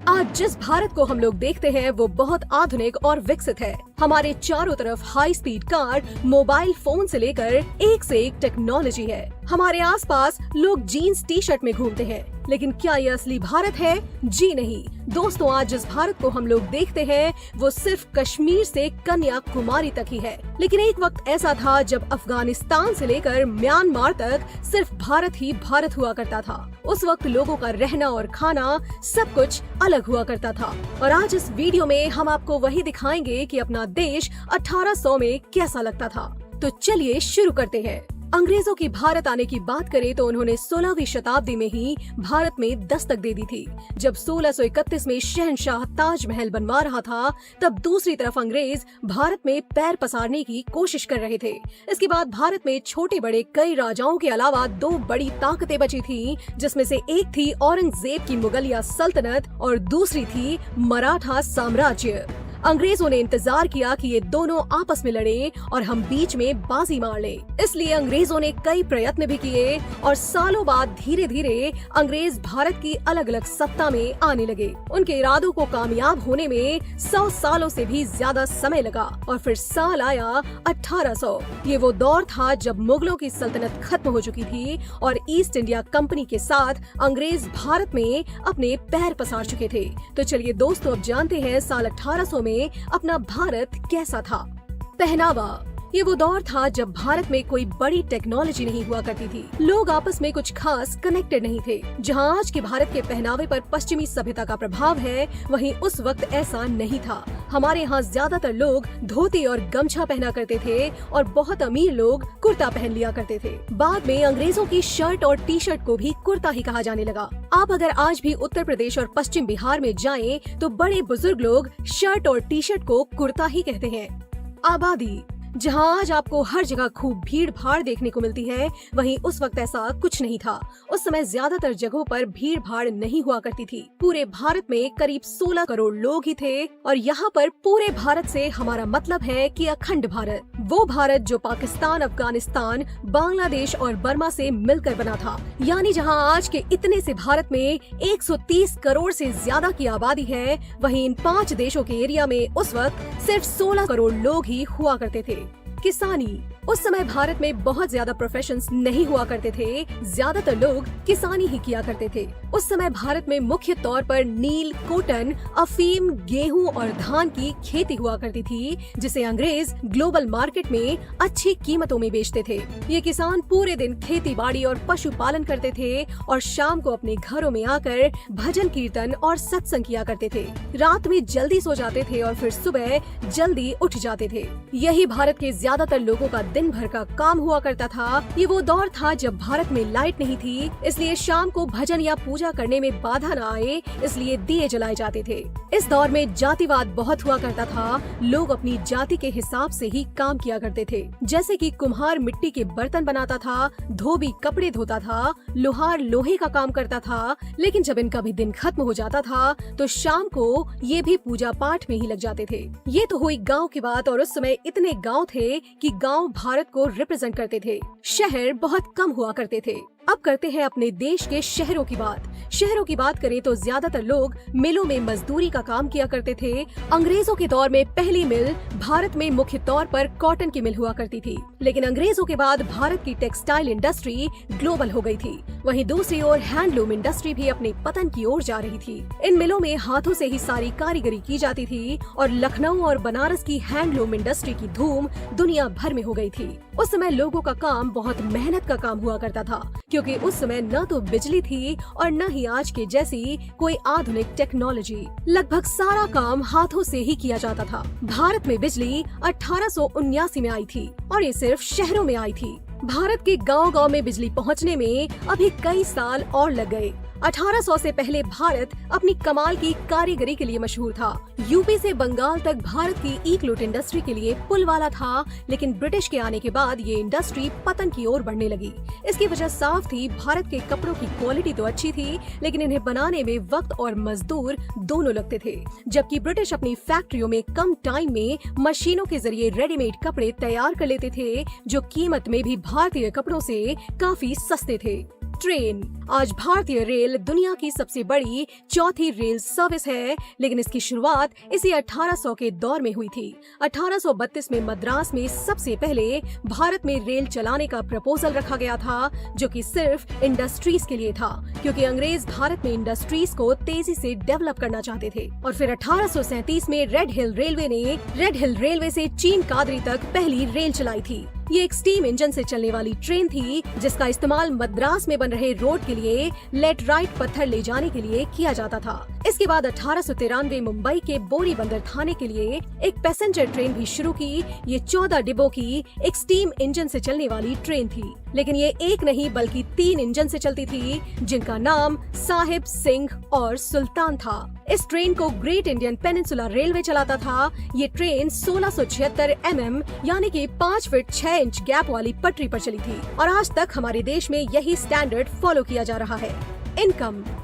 आज जिस भारत को हम लोग देखते हैं वो बहुत आधुनिक और विकसित है। हमारे चारों तरफ high speed car, mobile phone से लेकर एक से एक टेक्नोलॉजी है। हमारे आसपास लोग जीन्स टी शर्ट में घूमते हैं, लेकिन क्या ये असली भारत है? जी नहीं दोस्तों, आज जिस भारत को हम लोग देखते हैं वो सिर्फ कश्मीर से कन्याकुमारी तक ही है। लेकिन एक वक्त ऐसा था जब अफगानिस्तान से लेकर म्यांमार तक सिर्फ भारत ही भारत हुआ करता था। उस वक्त लोगों का रहना और खाना सब कुछ अलग हुआ करता था। और आज इस वीडियो में हम आपको वही दिखाएंगे कि अपना देश 1800 में कैसा लगता था। तो चलिए शुरू करते हैं। अंग्रेजों की भारत आने की बात करें तो उन्होंने 16वीं शताब्दी में ही भारत में दस्तक दे दी थी। जब 1631 में शहंशाह ताजमहल बनवा रहा था, तब दूसरी तरफ अंग्रेज भारत में पैर पसारने की कोशिश कर रहे थे। इसके बाद भारत में छोटे बड़े कई राजाओं के अलावा दो बड़ी ताकतें बची थी, जिसमें से एक थी औरंगजेब की मुगलिया सल्तनत और दूसरी थी मराठा साम्राज्य। अंग्रेजों ने इंतजार किया कि ये दोनों आपस में लड़े और हम बीच में बाजी मार लें। इसलिए अंग्रेजों ने कई प्रयत्न भी किए और सालों बाद धीरे धीरे अंग्रेज भारत की अलग अलग सत्ता में आने लगे। उनके इरादों को कामयाब होने में 100 सालों से भी ज्यादा समय लगा और फिर साल आया 1800। ये वो दौर था जब मुगलों की सल्तनत खत्म हो चुकी थी और ईस्ट इंडिया कंपनी के साथ अंग्रेज भारत में अपने पैर पसार चुके थे। तो चलिए दोस्तों, अब जानते हैं साल 1800 में अपना भारत कैसा था। पहनावा, ये वो दौर था जब भारत में कोई बड़ी टेक्नोलॉजी नहीं हुआ करती थी। लोग आपस में कुछ खास कनेक्टेड नहीं थे। जहां आज के भारत के पहनावे पर पश्चिमी सभ्यता का प्रभाव है, वहीं उस वक्त ऐसा नहीं था। हमारे यहाँ ज्यादातर लोग धोती और गमछा पहना करते थे और बहुत अमीर लोग कुर्ता पहन लिया करते थे। बाद में अंग्रेजों की शर्ट और टी शर्ट को भी कुर्ता ही कहा जाने लगा। आप अगर आज भी उत्तर प्रदेश और पश्चिम बिहार में जाएं, तो बड़े बुजुर्ग लोग शर्ट और टी शर्ट को कुर्ता ही कहते हैं। आबादी, जहां आज आपको हर जगह खूब भीड़ भाड़ देखने को मिलती है, वहीं उस वक्त ऐसा कुछ नहीं था। उस समय ज्यादातर जगहों पर भीड़ भाड़ नहीं हुआ करती थी। पूरे भारत में करीब 16 करोड़ लोग ही थे और यहाँ पर पूरे भारत से हमारा मतलब है कि अखंड भारत, वो भारत जो पाकिस्तान, अफगानिस्तान, बांग्लादेश और बर्मा से मिलकर बना था। यानी जहाँ आज के इतने से भारत में 130 करोड़ से ज्यादा की आबादी है, वहीं इन 5 देशों के एरिया में उस वक्त सिर्फ 16 करोड़ लोग ही हुआ करते थे। किसानी, उस समय भारत में बहुत ज्यादा प्रोफेशंस नहीं हुआ करते थे। ज्यादातर लोग किसानी ही किया करते थे। उस समय भारत में मुख्य तौर पर नील, कॉटन, अफीम, गेहूं और धान की खेती हुआ करती थी, जिसे अंग्रेज ग्लोबल मार्केट में अच्छी कीमतों में बेचते थे। ये किसान पूरे दिन खेती बाड़ी और पशुपालन करते थे और शाम को अपने घरों में आकर भजन कीर्तन और सत्संग किया करते थे। रात में जल्दी सो जाते थे और फिर सुबह जल्दी उठ जाते थे। यही भारत के ज्यादातर लोगों का दिन भर का काम हुआ करता था। ये वो दौर था जब भारत में लाइट नहीं थी, इसलिए शाम को भजन या पूजा करने में बाधा न आए, इसलिए दिए जलाए जाते थे। इस दौर में जातिवाद बहुत हुआ करता था। लोग अपनी जाति के हिसाब से ही काम किया करते थे, जैसे कि कुम्हार मिट्टी के बर्तन बनाता था, धोबी कपड़े धोता था, लोहार लोहे का काम करता था। लेकिन जब इनका भी दिन खत्म हो जाता था तो शाम को ये भी पूजा पाठ में ही लग जाते थे। ये तो हुई गाँव की बात, और उस समय इतने गाँव थे कि गाँव भारत को रिप्रेजेंट करते थे। शहर बहुत कम हुआ करते थे। अब करते हैं अपने देश के शहरों की बात। शहरों की बात करें तो ज्यादातर लोग मिलों में मजदूरी का काम किया करते थे। अंग्रेजों के दौर में पहली मिल भारत में मुख्य तौर पर कॉटन की मिल हुआ करती थी, लेकिन अंग्रेजों के बाद भारत की टेक्सटाइल इंडस्ट्री ग्लोबल हो गई थी। वहीं दूसरी ओर हैंडलूम इंडस्ट्री भी अपने पतन की ओर जा रही थी। इन मिलों में हाथों से ही सारी कारीगरी की जाती थी और लखनऊ और बनारस की हैंडलूम इंडस्ट्री की धूम दुनिया भर में हो गई थी। उस समय लोगों का काम बहुत मेहनत का काम हुआ करता था, क्योंकि उस समय न तो बिजली थी और न ही आज के जैसी कोई आधुनिक टेक्नोलॉजी। लगभग सारा काम हाथों से ही किया जाता था। भारत में बिजली 1879 में आई थी और ये सिर्फ शहरों में आई थी। भारत के गांव-गांव में बिजली पहुंचने में अभी कई साल और लग गए। 1800 से पहले भारत अपनी कमाल की कारीगरी के लिए मशहूर था। यूपी से बंगाल तक भारत की ईक-लूट इंडस्ट्री के लिए पुल वाला था, लेकिन ब्रिटिश के आने के बाद ये इंडस्ट्री पतन की ओर बढ़ने लगी। इसकी वजह साफ थी, भारत के कपड़ों की क्वालिटी तो अच्छी थी, लेकिन इन्हें बनाने में वक्त और मजदूर दोनों लगते थे, जबकि ब्रिटिश अपनी फैक्ट्रियों में कम टाइम में मशीनों के जरिए रेडीमेड कपड़े तैयार कर लेते थे, जो कीमत में भी भारतीय कपड़ों से काफी सस्ते थे। ट्रेन। आज भारतीय रेल दुनिया की सबसे बड़ी चौथी रेल सर्विस है, लेकिन इसकी शुरुआत इसी 1800 के दौर में हुई थी। 1832 में मद्रास में सबसे पहले भारत में रेल चलाने का प्रपोजल रखा गया था, जो कि सिर्फ इंडस्ट्रीज के लिए था, क्योंकि अंग्रेज भारत में इंडस्ट्रीज को तेजी से डेवलप करना चाहते थे। और फिर 1837 में रेड हिल रेलवे से चीन कादरी तक पहली रेल चलाई थी। ये एक स्टीम इंजन से चलने वाली ट्रेन थी, जिसका इस्तेमाल मद्रास में बन रहे रोड के लिए लेटराइट पत्थर ले जाने के लिए किया जाता था। इसके बाद 1893 मुंबई के बोरी बंदर थाने के लिए एक पैसेंजर ट्रेन भी शुरू की। ये 14 डिब्बों की एक स्टीम इंजन से चलने वाली ट्रेन थी, लेकिन ये एक नहीं बल्कि 3 इंजन से चलती थी, जिनका नाम साहिब, सिंह और सुल्तान था। इस ट्रेन को ग्रेट इंडियन पेनिनसुला रेलवे चलाता था। ये ट्रेन 1676 mm यानी कि 5 फीट 6 इंच गैप वाली पटरी पर चली थी और आज तक हमारे देश में यही स्टैंडर्ड फॉलो किया जा रहा है।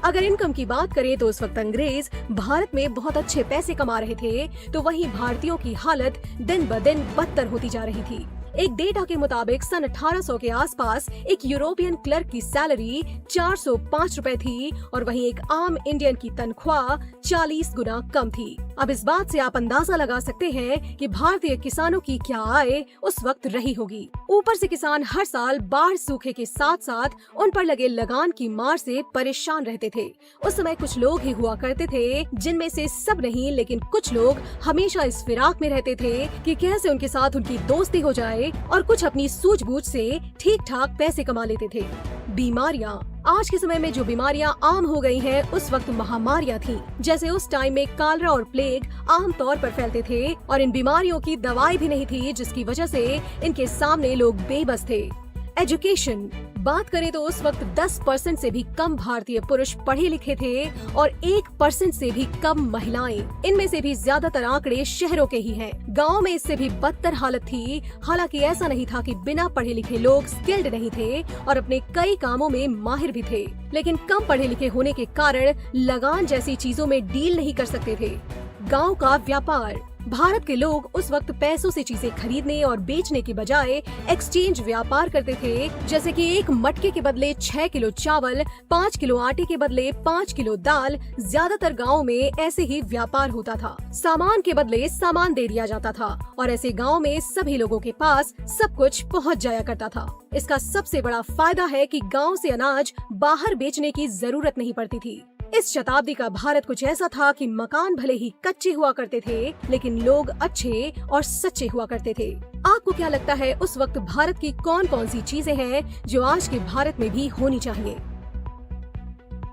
अगर इनकम की बात करें तो उस वक्त अंग्रेज भारत में बहुत अच्छे पैसे कमा रहे थे, तो वहीं भारतीयों की हालत दिन ब दिन बदतर होती जा रही थी। एक डेटा के मुताबिक सन 1800 के आसपास एक यूरोपियन क्लर्क की सैलरी 405 रुपए थी और वहीं एक आम इंडियन की तनख्वाह 40 गुना कम थी। अब इस बात से आप अंदाजा लगा सकते हैं कि भारतीय किसानों की क्या आय उस वक्त रही होगी। ऊपर से किसान हर साल बाढ़, सूखे के साथ साथ उन पर लगे लगान की मार से परेशान रहते थे। उस समय कुछ लोग ही हुआ करते थे, जिनमें से सब नहीं लेकिन कुछ लोग हमेशा इस फिराक में रहते थे कि कैसे उनके साथ उनकी दोस्ती हो जाए और कुछ अपनी सूझबूझ से ठीक ठाक पैसे कमा लेते थे। बीमारियां। आज के समय में जो बीमारियां आम हो गई हैं, उस वक्त महामारियां थीं। जैसे उस टाइम में कालरा और प्लेग आम तौर पर फैलते थे और इन बीमारियों की दवाई भी नहीं थी, जिसकी वजह से इनके सामने लोग बेबस थे। एजुकेशन। बात करें तो उस वक्त 10% से भी कम भारतीय पुरुष पढ़े लिखे थे और 1% से भी कम महिलाएं। इनमें से भी ज्यादातर आंकड़े शहरों के ही हैं। गाँव में इससे भी बदतर हालत थी। हालांकि ऐसा नहीं था कि बिना पढ़े लिखे लोग स्किल्ड नहीं थे और अपने कई कामों में माहिर भी थे, लेकिन कम पढ़े लिखे होने के कारण लगान जैसी चीजों में डील नहीं कर सकते थे। गाँव का व्यापार। भारत के लोग उस वक्त पैसों से चीजें खरीदने और बेचने के बजाय एक्सचेंज व्यापार करते थे, जैसे कि एक मटके के बदले 6 किलो चावल, 5 किलो आटे के बदले 5 किलो दाल। ज्यादातर गाँव में ऐसे ही व्यापार होता था। सामान के बदले सामान दे दिया जाता था और ऐसे गाँव में सभी लोगों के पास सब कुछ पहुँच जाया करता था। इसका सबसे बड़ा फायदा है कि गाँव से अनाज बाहर बेचने की जरूरत नहीं पड़ती थी। इस शताब्दी का भारत कुछ ऐसा था कि मकान भले ही कच्चे हुआ करते थे, लेकिन लोग अच्छे और सच्चे हुआ करते थे। आपको क्या लगता है उस वक्त भारत की कौन कौन सी चीजें हैं जो आज के भारत में भी होनी चाहिए?